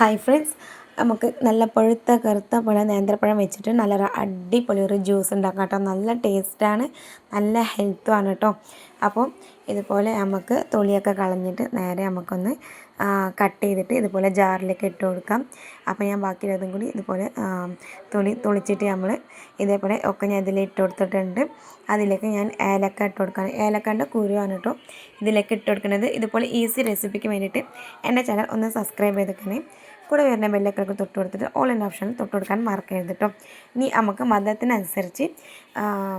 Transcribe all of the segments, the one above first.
Hi friends, നമുക്ക് നല്ല പഴുത്ത കറുത്ത പഴം നേന്ത്രപ്പഴം വെച്ചിട്ട് നല്ലൊരു അടിപൊളി ഒരു ജ്യൂസ് ഉണ്ടാക്കാം കേട്ടോ. നല്ല ടേസ്റ്റാണ്, നല്ല ഹെൽത്തുമാണ് കേട്ടോ. അപ്പോൾ ഇതുപോലെ നമുക്ക് തൊലിയൊക്കെ കളഞ്ഞിട്ട് നേരെ നമുക്കൊന്ന് കട്ട് ചെയ്തിട്ട് ഇതുപോലെ ജാറിലേക്ക് ഇട്ട് കൊടുക്കാം. അപ്പോൾ ഞാൻ ബാക്കിയുള്ളതും കൂടി ഇതുപോലെ തൊളിച്ചിട്ട് നമ്മൾ ഇതേപോലെ ഒക്കെ ഞാൻ ഇതിലിട്ട് കൊടുത്തിട്ടുണ്ട്. അതിലേക്ക് ഞാൻ ഏലക്ക ഇട്ട് കൊടുക്കുകയാണ്. ഏലക്കൻ്റെ കുരുവാണ് കേട്ടോ ഇതിലേക്ക് ഇട്ട് കൊടുക്കുന്നത്. ഇതുപോലെ ഈസി റെസിപ്പിക്ക് വേണ്ടിയിട്ട് എൻ്റെ ചാനൽ ഒന്ന് സബ്സ്ക്രൈബ് ചെയ്തിരിക്കണേ. കൂടെ വരുന്ന ബെല്ലൊക്കെ തൊട്ട് കൊടുത്തിട്ട് ഓൾ ഇൻ ഓപ്ഷനിൽ തൊട്ട് കൊടുക്കാൻ മറക്കരുത് കേട്ടോ. ഇനി നമുക്ക് മധുരത്തിനനുസരിച്ച്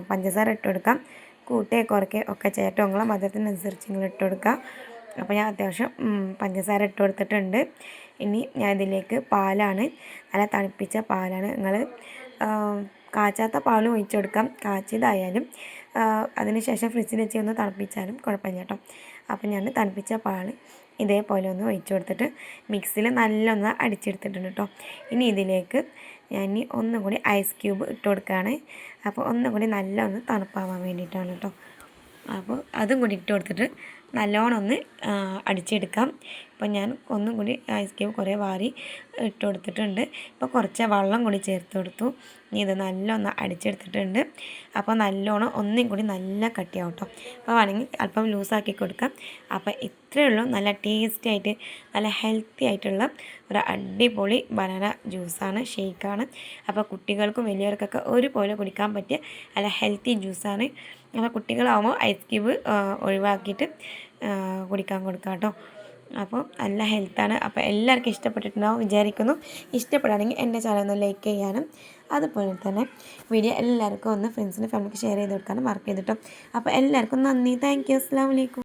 പഞ്ചസാര ഇട്ട് കൊടുക്കാം. കൂട്ടുക കുറയ്ക്കുക ഒക്കെ ചെയ്യട്ടോ. നിങ്ങളെ മധുരത്തിനനുസരിച്ച് നിങ്ങൾ ഇട്ട് കൊടുക്കുക. അപ്പോൾ ഞാൻ അത്യാവശ്യം പഞ്ചസാര ഇട്ട് കൊടുത്തിട്ടുണ്ട്. ഇനി ഞാൻ ഇതിലേക്ക് പാലാണ്, നല്ല തണുപ്പിച്ച പാലാണ്. നിങ്ങൾ കാച്ചാത്ത പാലും ഒഴിച്ചു കൊടുക്കാം, കാച്ചിയതായാലും. അതിനുശേഷം ഫ്രിഡ്ജിൽ വെച്ച് ഒന്ന് തണുപ്പിച്ചാലും കുഴപ്പമില്ല കേട്ടോ. അപ്പോൾ ഞാൻ തണുപ്പിച്ച പാൽ ഇതേപോലെ ഒന്ന് ഒഴിച്ചു കൊടുത്തിട്ട് മിക്സിയിൽ നല്ലൊന്ന് അടിച്ചെടുത്തിട്ടുണ്ട് കേട്ടോ. ഇനി ഇതിലേക്ക് ഞാൻ ഒന്നും കൂടി ഐസ് ക്യൂബ് ഇട്ട് കൊടുക്കുകയാണ്. അപ്പോൾ ഒന്നും കൂടി നല്ല ഒന്ന് തണുപ്പാവാൻ വേണ്ടിയിട്ടാണ് കേട്ടോ. അപ്പോൾ അതും കൂടി ഇട്ട് കൊടുത്തിട്ട് നല്ലോണം ഒന്ന് അടിച്ചെടുക്കാം. അപ്പോൾ ഞാൻ ഒന്നും കൂടി ഐസ് ക്യൂബ് കുറേ വാരി ഇട്ട് കൊടുത്തിട്ടുണ്ട്. ഇപ്പോൾ കുറച്ച് വെള്ളം കൂടി ചേർത്ത് കൊടുത്തു. ഇനി ഇത് നല്ലോണം അടിച്ചെടുത്തിട്ടുണ്ട്. അപ്പോൾ നല്ലോണം ഒന്നും കൂടി നല്ല കട്ടിയാവും കേട്ടോ. അപ്പോൾ വേണമെങ്കിൽ അല്പം ലൂസാക്കി കൊടുക്കാം. അപ്പോൾ ഇത്രയേ ഉള്ളൂ. നല്ല ടേസ്റ്റി ആയിട്ട് നല്ല ഹെൽത്തി ആയിട്ടുള്ള ഒരു അടിപൊളി ബനാന ജ്യൂസാണ്, ഷേക്കാണ്. അപ്പോൾ കുട്ടികൾക്കും വലിയവർക്കൊക്കെ ഒരുപോലെ കുടിക്കാൻ പറ്റിയ നല്ല ഹെൽത്തി ജ്യൂസാണ്. അപ്പോൾ കുട്ടികളാകുമ്പോൾ ഐസ് ക്യൂബ് ഒഴിവാക്കിയിട്ട് കുടിക്കാൻ കൊടുക്കാം കേട്ടോ. അപ്പോൾ നല്ല ഹെൽത്താണ്. അപ്പോൾ എല്ലാവർക്കും ഇഷ്ടപ്പെട്ടിട്ടുണ്ടാവും വിചാരിക്കുന്നു. ഇഷ്ടപ്പെടുകയാണെങ്കിൽ എൻ്റെ ചാനൽ ഒന്ന് ലൈക്ക് ചെയ്യാനും അതുപോലെ തന്നെ വീഡിയോ എല്ലാവർക്കും ഒന്ന് ഫ്രണ്ട്സിനും ഫാമിലിക്ക് ഷെയർ ചെയ്ത് കൊടുക്കാനും മറക്കരുത് കേട്ടോ. അപ്പോൾ എല്ലാവർക്കും നന്ദി. Thank you. അസ്സലാമു അലൈക്കും.